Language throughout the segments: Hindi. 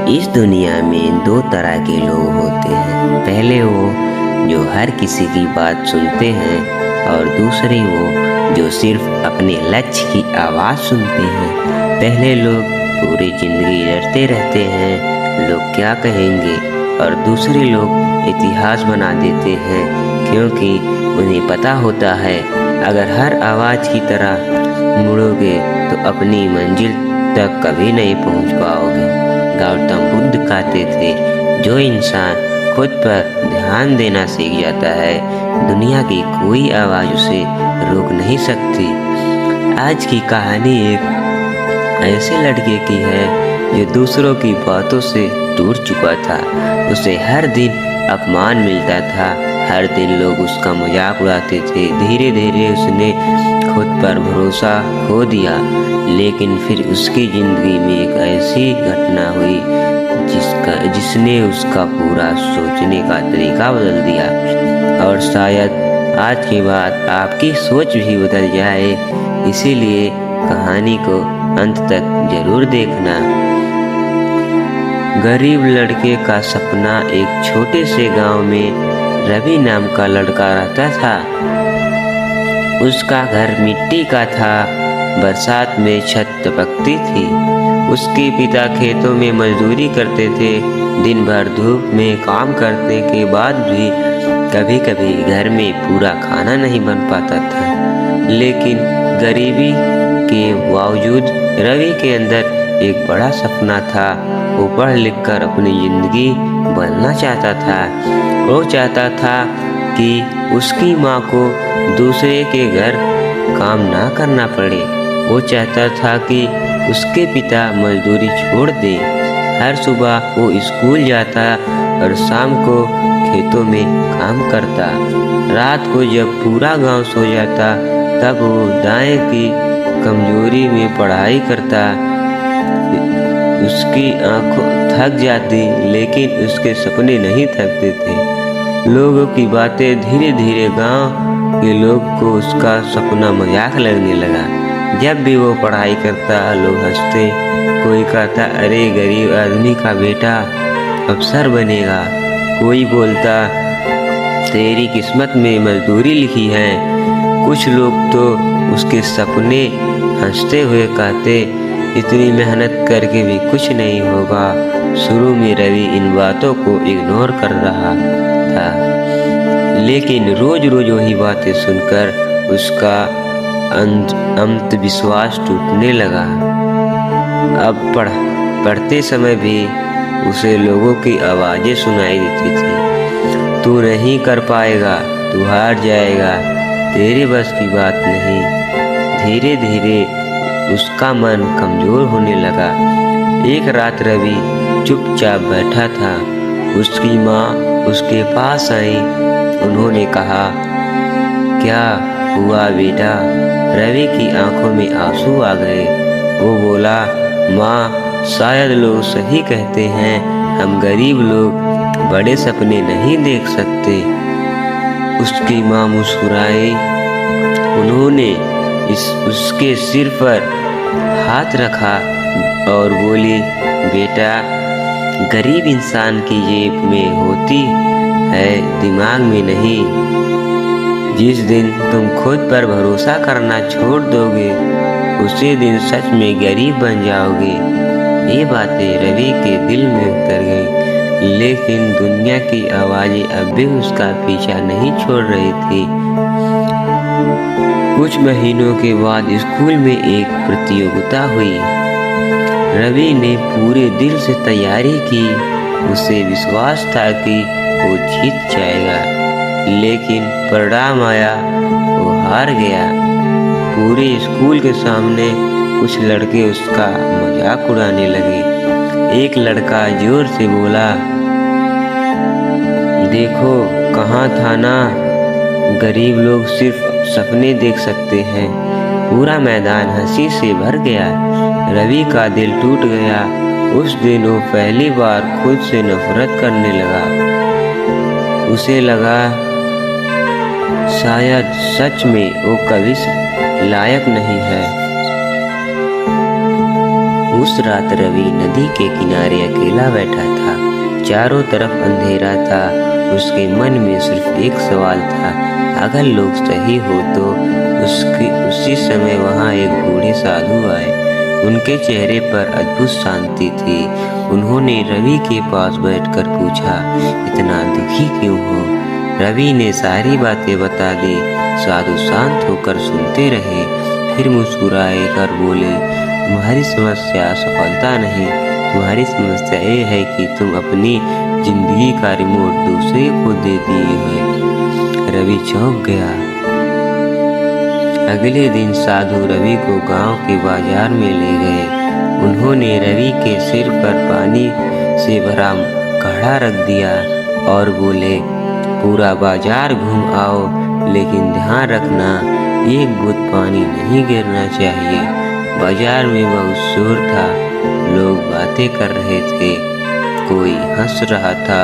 इस दुनिया में दो तरह के लोग होते हैं। पहले वो जो हर किसी की बात सुनते हैं और दूसरे वो जो सिर्फ अपने लक्ष्य की आवाज़ सुनते हैं। पहले लोग पूरी जिंदगी डरते रहते हैं लोग क्या कहेंगे, और दूसरे लोग इतिहास बना देते हैं क्योंकि उन्हें पता होता है अगर हर आवाज़ की तरह मुड़ोगे तो अपनी मंजिल तक कभी नहीं पहुंच पाओगे। गौतम बुद्ध कहते थे, जो इंसान खुद पर ध्यान देना सीख जाता है दुनिया की कोई आवाज़ उसे रोक नहीं सकती। आज की कहानी एक ऐसे लड़के की है जो दूसरों की बातों से टूट चुका था। उसे हर दिन अपमान मिलता था, हर दिन लोग उसका मजाक उड़ाते थे। धीरे धीरे उसने खुद पर भरोसा खो दिया, लेकिन फिर उसकी ज़िंदगी में एक ऐसी घटना हुई जिसने उसका पूरा सोचने का तरीका बदल दिया। और शायद आज के बाद आपकी सोच भी बदल जाए, इसीलिए कहानी को अंत तक जरूर देखना। गरीब लड़के का सपना। एक छोटे से गांव में रवि नाम का लड़का रहता था। उसका घर मिट्टी का था, बरसात में छत टपकती थी। उसके पिता खेतों में मजदूरी करते थे। दिन भर धूप में काम करने के बाद भी कभी कभी घर में पूरा खाना नहीं बन पाता था। लेकिन गरीबी के बावजूद रवि के अंदर एक बड़ा सपना था। वो पढ़ लिख कर अपनी जिंदगी बदलना चाहता था। वो चाहता था कि उसकी माँ को दूसरे के घर काम ना करना पड़े। वो चाहता था कि उसके पिता मजदूरी छोड़ दे। हर सुबह वो स्कूल जाता और शाम को खेतों में काम करता। रात को जब पूरा गांव सो जाता तब वो दाएं की कमजोरी में पढ़ाई करता। उसकी आंखों थक जाती, लेकिन उसके सपने नहीं थकते थे। लोगों की बातें धीरे धीरे गांव के लोग को उसका सपना मजाक लगने लगा। जब भी वो पढ़ाई करता लोग हंसते। कोई कहता, अरे गरीब आदमी का बेटा अफसर बनेगा। कोई बोलता, तेरी किस्मत में मजदूरी लिखी है। कुछ लोग तो उसके सपने हंसते हुए कहते, इतनी मेहनत करके भी कुछ नहीं होगा। शुरू में रवि इन बातों को इग्नोर कर रहा था, लेकिन रोज रोज वही बातें सुनकर उसका अंधविश्वास टूटने लगा। अब पढ़ते समय भी उसे लोगों की आवाज़ें सुनाई देती थी। तू नहीं कर पाएगा, तू हार जाएगा, तेरे बस की बात नहीं। धीरे धीरे उसका मन कमज़ोर होने लगा। एक रात रवि चुपचाप बैठा था। उसकी माँ उसके पास आई। उन्होंने कहा, क्या हुआ बेटा? रवि की आंखों में आंसू आ गए। वो बोला, माँ, शायद लोग सही कहते हैं, हम गरीब लोग बड़े सपने नहीं देख सकते। उसकी माँ मुस्कुराई। उन्होंने उसके सिर पर हाथ रखा और बोली, बेटा, गरीब इंसान की जेब में होती है, दिमाग में नहीं। जिस दिन तुम खुद पर भरोसा करना छोड़ दोगे उसी दिन सच में गरीब बन जाओगे। ये बातें रवि के दिल में उतर गईं, लेकिन दुनिया की आवाज़ें अब भी उसका पीछा नहीं छोड़ रही थी। कुछ महीनों के बाद स्कूल में एक प्रतियोगिता हुई। रवि ने पूरे दिल से तैयारी की। उसे विश्वास था कि वो जीत जाएगा, लेकिन परिणाम आया, वो हार गया। पूरे स्कूल के सामने कुछ लड़के उसका मजाक उड़ाने लगे। एक लड़का जोर से बोला, देखो, कहाँ था ना, गरीब लोग सिर्फ सपने देख सकते हैं। पूरा मैदान हंसी से भर गया। रवि का दिल टूट गया। उस दिन वो पहली बार खुद से नफरत करने लगा। उसे लगा, शायद सच में वो कभी लायक नहीं है। उस रात रवि नदी के किनारे अकेला बैठा था। चारों तरफ अंधेरा था। उसके मन में सिर्फ एक सवाल था, अगर लोग सही हो तो। उसी समय वहाँ एक बूढ़े साधु आए। उनके चेहरे पर अद्भुत शांति थी। उन्होंने रवि के पास बैठकर पूछा, इतना दुखी क्यों हो? रवि ने सारी बातें बता दी। साधु शांत होकर सुनते रहे, फिर मुस्कुराए कर बोले, तुम्हारी समस्या सफलता नहीं, तुम्हारी समस्या ये है कि तुम अपनी जिंदगी का रिमोट दूसरे को दे दिए हो। रवि चौंक गया। अगले दिन साधु रवि को गांव के बाजार में ले गए। उन्होंने रवि के सिर पर पानी से भरा घड़ा रख दिया और बोले, पूरा बाजार घूम आओ, लेकिन ध्यान रखना एक बूंद पानी नहीं गिरना चाहिए। बाजार में बहुत शोर था। लोग बातें कर रहे थे। कोई हंस रहा था,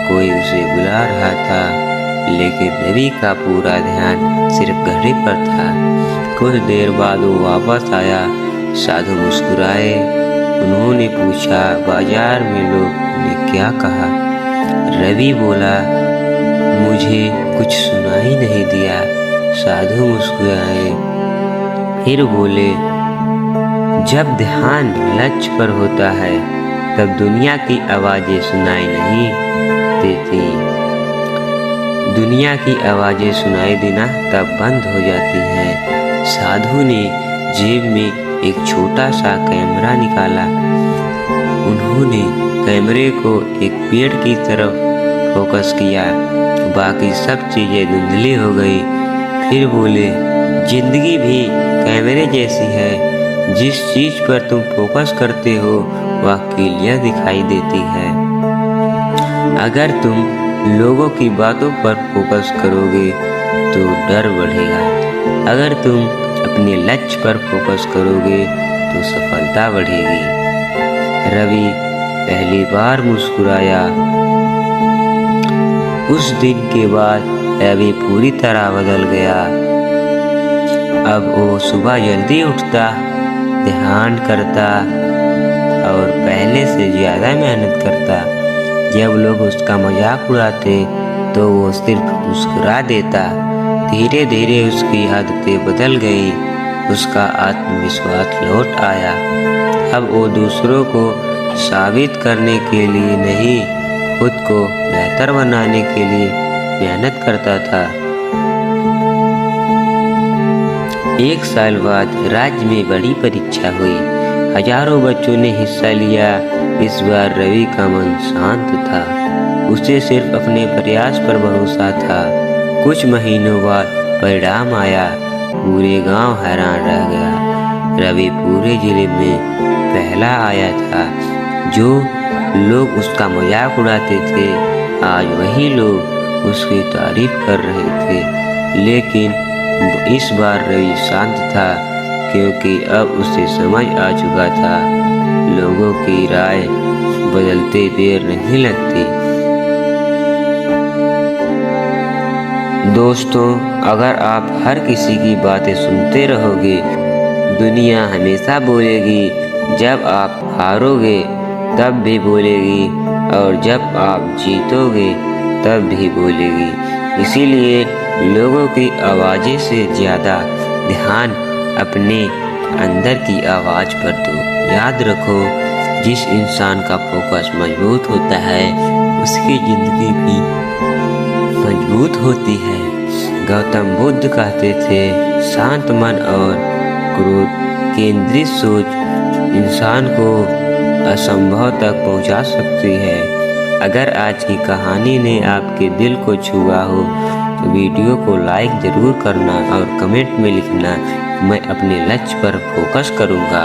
कोई उसे बुला रहा था, लेकिन रवि का पूरा ध्यान सिर्फ घड़े पर था। कुछ देर बाद वो वापस आया। साधु मुस्कुराए। उन्होंने पूछा, बाजार में लोग ने क्या कहा? रवि बोला, मुझे कुछ सुनाई नहीं दिया। साधु मुस्कुराए, फिर बोले, जब ध्यान लक्ष्य पर होता है तब दुनिया की आवाजें सुनाई नहीं देती। दुनिया की आवाजें सुनाई देना तब बंद हो जाती हैं। साधु ने जेब में एक छोटा सा कैमरा निकाला। उन्होंने कैमरे को एक पेड़ की तरफ फोकस किया। बाकी सब चीजें धुंधली हो गई। फिर बोले, जिंदगी भी कैमरे जैसी है। जिस चीज पर तुम फोकस करते हो वह क्लियर दिखाई देती है। अगर तुम लोगों की बातों पर फोकस करोगे तो डर बढ़ेगा। अगर तुम अपने लक्ष्य पर फोकस करोगे तो सफलता बढ़ेगी। रवि पहली बार मुस्कुराया। उस दिन के बाद रवि पूरी तरह बदल गया। अब वो सुबह जल्दी उठता, ध्यान करता और पहले से ज़्यादा मेहनत करता। जब लोग उसका मजाक उड़ाते तो वो सिर्फ मुस्कुरा देता। धीरे धीरे उसकी आदतें बदल गई। उसका आत्मविश्वास लौट आया। अब वो दूसरों को साबित करने के लिए नहीं, खुद को बेहतर बनाने के लिए मेहनत करता था। एक साल बाद राज्य में बड़ी परीक्षा हुई। हजारों बच्चों ने हिस्सा लिया। इस बार रवि का मन शांत था। उसे सिर्फ अपने प्रयास पर भरोसा था। कुछ महीनों बाद परिणाम आया। पूरे गांव हैरान रह गया। रवि पूरे जिले में पहला आया था। जो लोग उसका मजाक उड़ाते थे, आज वही लोग उसकी तारीफ कर रहे थे। लेकिन इस बार रवि शांत था, क्योंकि अब उसे समझ आ चुका था, लोगों की राय बदलते देर नहीं लगती। दोस्तों, अगर आप हर किसी की बातें सुनते रहोगे, दुनिया हमेशा बोलेगी। जब आप हारोगे तब भी बोलेगी, और जब आप जीतोगे तब भी बोलेगी। इसीलिए लोगों की आवाज़ें से ज़्यादा ध्यान अपने अंदर की आवाज़ पर दो। याद रखो, जिस इंसान का फोकस मजबूत होता है उसकी ज़िंदगी भी मजबूत होती है। गौतम बुद्ध कहते थे, शांत मन और क्रोध केंद्रित सोच इंसान को असंभव तक पहुंचा सकती है। अगर आज की कहानी ने आपके दिल को छुआ हो तो वीडियो को लाइक ज़रूर करना और कमेंट में लिखना, मैं अपने लक्ष्य पर फोकस करूँगा।